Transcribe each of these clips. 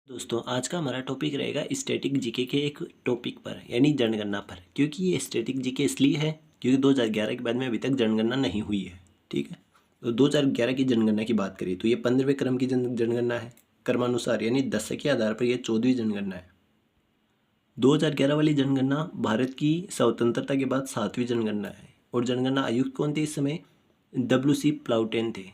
दोस्तों आज का हमारा टॉपिक रहेगा स्टैटिक जीके के एक टॉपिक पर यानी जनगणना पर। क्योंकि ये स्टैटिक जीके इसलिए है क्योंकि 2011 के बाद में अभी तक जनगणना नहीं हुई है। ठीक है, तो 2011 की जनगणना की बात करें तो ये 15वें क्रम की जनगणना है। क्रमानुसार यानी दशक के आधार पर यह 14वीं जनगणना है। 2011 वाली जनगणना भारत की स्वतंत्रता के बाद 7वीं जनगणना है। और जनगणना आयुक्त कौन थे इस समय? WC प्लाउटेन थे।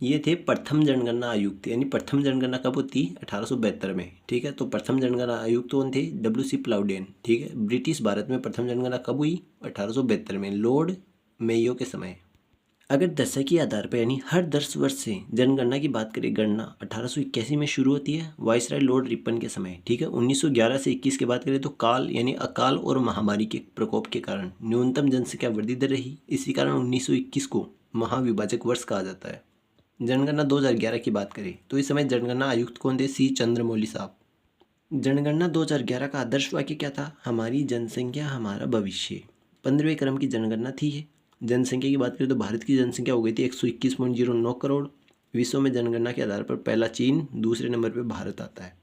ये थे प्रथम जनगणना आयुक्त, यानी प्रथम जनगणना कब होती? 1872 में। ठीक है, तो प्रथम जनगणना आयुक्त कौन थे? WC प्लाउडेन। ठीक है, ब्रिटिश भारत में प्रथम जनगणना कब हुई? 1872 में, लॉर्ड मेयो के समय। अगर दशक के आधार पर यानी हर 10 वर्ष से जनगणना की बात करें, गणना 1881 में शुरू होती है वाइसराय लॉर्ड रिपन के समय। ठीक है, 1911 से 21 की बात करें तो काल यानी अकाल और महामारी के प्रकोप के कारण न्यूनतम जनसंख्या वृद्धि दर रही। इसी कारण 1921 को महाविभाजक वर्ष कहा जाता है। जनगणना 2011 की बात करें तो इस समय जनगणना आयुक्त कौन थे? C चंद्रमौली साहब। जनगणना 2011 का आदर्श वाक्य क्या था? हमारी जनसंख्या हमारा भविष्य। 15वें क्रम की जनगणना थी ये। जनसंख्या की बात करें तो भारत की जनसंख्या हो गई थी 121.09 करोड़। विश्व में जनगणना के आधार पर पहला चीन, दूसरे नंबर पर भारत आता है।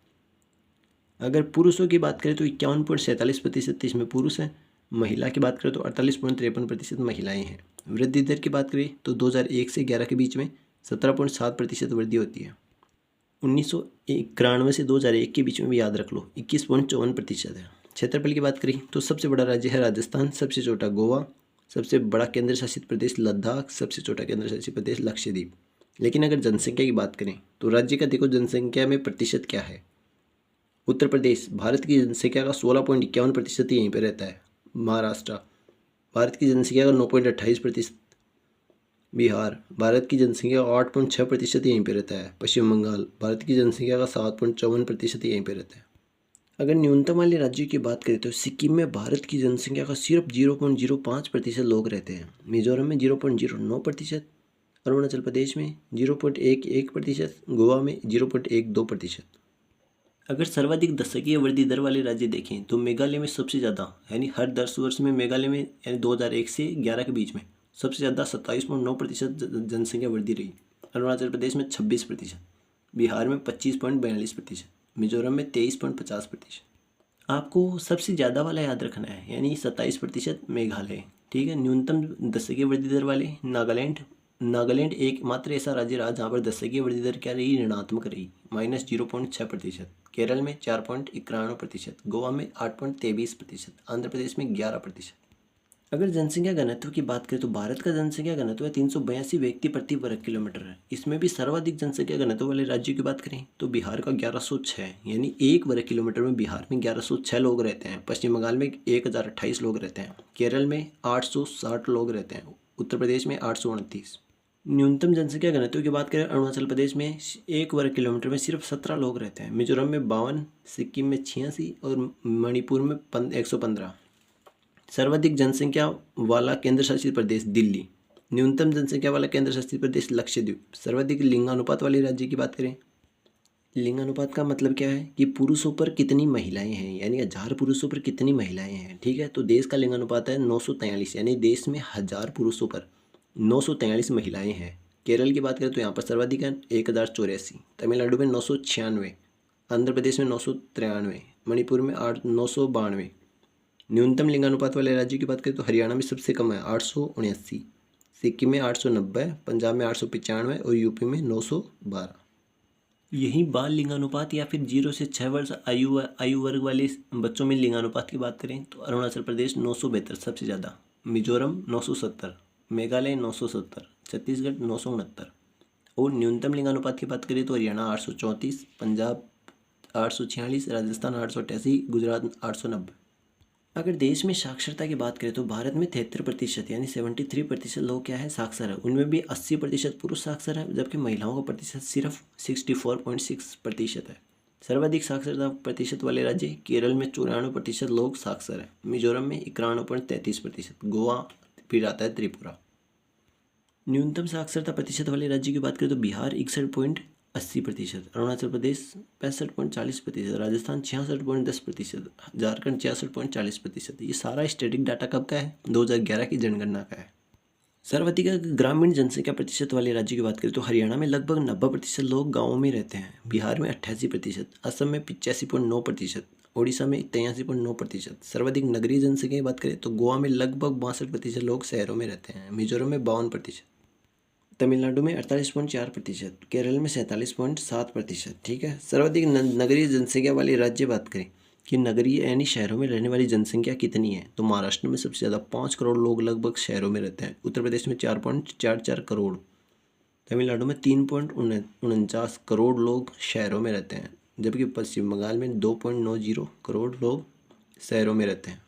अगर पुरुषों की बात करें तो 51.47% इसमें पुरुष हैं। महिला की बात करें तो 48.53% महिलाएं हैं। वृद्धि दर की बात करें तो 2001 से 11 के बीच में 17.7% वृद्धि होती है। 1991 से 2001 के बीच में भी याद रख लो 21.54% है। क्षेत्रफल की बात करें तो सबसे बड़ा राज्य है राजस्थान, सबसे छोटा गोवा, सबसे बड़ा केंद्र शासित प्रदेश लद्दाख, सबसे छोटा केंद्र शासित प्रदेश लक्षद्वीप। लेकिन अगर जनसंख्या की बात करें तो राज्य का देखो जनसंख्या में प्रतिशत क्या है। उत्तर प्रदेश भारत की जनसंख्या का 16.51% यहीं पर रहता है। महाराष्ट्र भारत की जनसंख्या का 9.28%। बिहार भारत की जनसंख्या का 8.6% यहीं पे रहता है। पश्चिम बंगाल भारत की जनसंख्या का 7.54% यहीं पे रहता है। अगर न्यूनतम वाले राज्यों की बात करें तो सिक्किम में भारत की जनसंख्या का सिर्फ 0.05% लोग रहते हैं। मिजोरम में 0.09%, अरुणाचल प्रदेश में 0.11%, गोवा में 0.12%। अगर सर्वाधिक दशकीय वृद्धि दर वाले राज्य देखें तो मेघालय में सबसे ज़्यादा, यानी हर 10 वर्ष में मेघालय में यानी 2001 से 11 के बीच में सबसे ज़्यादा 27.9% जनसंख्या वृद्धि रही। अरुणाचल प्रदेश में 26%, बिहार में 25.42%, मिजोरम में 23.50%। आपको सबसे ज़्यादा वाला याद रखना है, यानी 27% मेघालय। ठीक है, न्यूनतम दशकीय वृद्धि दर वाले नागालैंड। नागालैंड एकमात्र ऐसा राज्य रहा जहाँ पर दशकीय वृद्धि दर क्या रही? ऋणात्मक रही, -0.6%। केरल में 4.91%, गोवा में 8.23%, आंध्र प्रदेश में 11%। अगर जनसंख्या घनत्व की बात करें तो भारत का जनसंख्या घनत्व है 382 व्यक्ति प्रति वर्ग किलोमीटर है। इसमें भी सर्वाधिक जनसंख्या घनत्व वाले राज्यों की बात करें तो बिहार का 1106, यानी 1 वर्ग किलोमीटर में बिहार में 1106 लोग रहते हैं। पश्चिम बंगाल में 1028 लोग रहते हैं। केरल में 860 लोग रहते हैं। उत्तर प्रदेश में 829। न्यूनतम जनसंख्या घनत्व की बात करें अरुणाचल प्रदेश में 1 वर्ग किलोमीटर में सिर्फ 17 लोग रहते हैं। मिजोरम में 52, सिक्किम में 86 और मणिपुर में 115। सर्वाधिक जनसंख्या वाला केंद्र शासित प्रदेश दिल्ली। न्यूनतम जनसंख्या वाला केंद्र शासित प्रदेश लक्षद्वीप। सर्वाधिक लिंगानुपात वाले राज्य की बात करें, लिंगानुपात का मतलब क्या है कि पुरुषों पर कितनी महिलाएं हैं, यानी 1000 पुरुषों पर कितनी महिलाएं हैं। ठीक है, तो देश का लिंगानुपात है 943, यानी देश में 1000 पुरुषों पर 943 महिलाएं हैं। केरल की बात करें तो यहाँ पर सर्वाधिक है 1084, तमिलनाडु में 996, आंध्र प्रदेश में 993, मणिपुर में 992। न्यूनतम लिंगानुपात वाले राज्यों की बात करें तो हरियाणा में सबसे कम है 879, सिक्किम में 890, पंजाब में 895 और यूपी में 912। यही बाल लिंगानुपात या फिर 0 से 6 वर्ष आयु वर्ग वाले बच्चों में लिंगानुपात की बात करें तो अरुणाचल प्रदेश 972 सबसे ज़्यादा, मिजोरम 970, मेघालय 970, छत्तीसगढ़ 969। और न्यूनतम लिंगानुपात की बात करें तो हरियाणा 834, पंजाब 846, राजस्थान 888, गुजरात 890। अगर देश में साक्षरता की बात करें तो भारत में 73% यानी 73% लोग क्या है? साक्षर है। उनमें भी 80% पुरुष साक्षर है, जबकि महिलाओं का प्रतिशत सिर्फ 64.6% है। सर्वाधिक साक्षरता प्रतिशत वाले राज्य केरल में 94% लोग साक्षर है, मिजोरम में 91.33%, गोवा फिर आता है त्रिपुरा। न्यूनतम साक्षरता प्रतिशत वाले राज्य की बात करें तो बिहार 61.80%, अरुणाचल प्रदेश 65.40%, राजस्थान 66.10%, झारखंड 66.40%। ये सारा स्टैटिक डाटा कब का है? 2011 की जनगणना का है। सर्वाधिक ग्रामीण जनसंख्या प्रतिशत वाले राज्य की बात करें तो हरियाणा में लगभग 90% लोग गाँवों में रहते हैं, बिहार में 88%, असम में 85.9%, ओडिशा में 83.9%। सर्वाधिक नगरीय जनसंख्या की बात करें तो गोवा में लगभग 62% लोग शहरों में रहते हैं, मिजोरम में 52%, तमिलनाडु में 48.4%, केरल में 47.7%। ठीक है। सर्वाधिक नगरीय जनसंख्या वाले राज्य बात करें कि नगरीय यानी शहरों में रहने वाली जनसंख्या कितनी है, तो महाराष्ट्र में सबसे ज़्यादा 5 करोड़ लोग लगभग शहरों में रहते हैं, उत्तर प्रदेश में 4.44 करोड़, तमिलनाडु में 3.49 करोड़ लोग शहरों में रहते हैं, जबकि पश्चिम बंगाल में 2.90 करोड़ लोग शहरों में रहते हैं।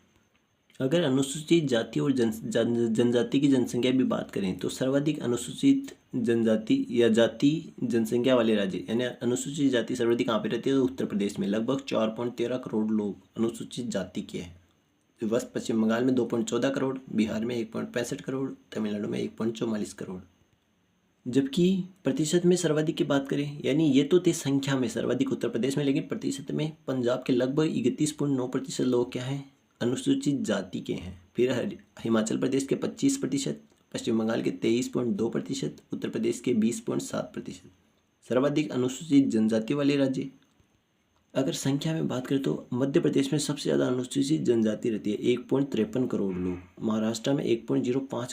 अगर अनुसूचित जाति और जनजाति की जनसंख्या भी बात करें तो सर्वाधिक अनुसूचित जनजाति या जाति जनसंख्या वाले राज्य यानी अनुसूचित जाति सर्वाधिक कहाँ पे रहती है, तो उत्तर प्रदेश में लगभग 4.13 करोड़ लोग अनुसूचित जाति के हैं। बस पश्चिम बंगाल में 2.14 करोड़, बिहार में 1.65 करोड़, तमिलनाडु में 1.44 करोड़। जबकि प्रतिशत में सर्वाधिक की बात करें यानी ये तो थे संख्या में सर्वाधिक उत्तर प्रदेश में, लेकिन प्रतिशत में पंजाब के लगभग 31.9% लोग क्या हैं, अनुसूचित जाति के हैं। फिर हिमाचल प्रदेश के 25%, पश्चिम बंगाल के 23.2%, उत्तर प्रदेश के 20.7%। सर्वाधिक अनुसूचित जनजाति वाले राज्य अगर संख्या में बात करें तो मध्य प्रदेश में सबसे ज़्यादा अनुसूचित जनजाति रहती है, 1.53 करोड़ लोग, महाराष्ट्र में 1.05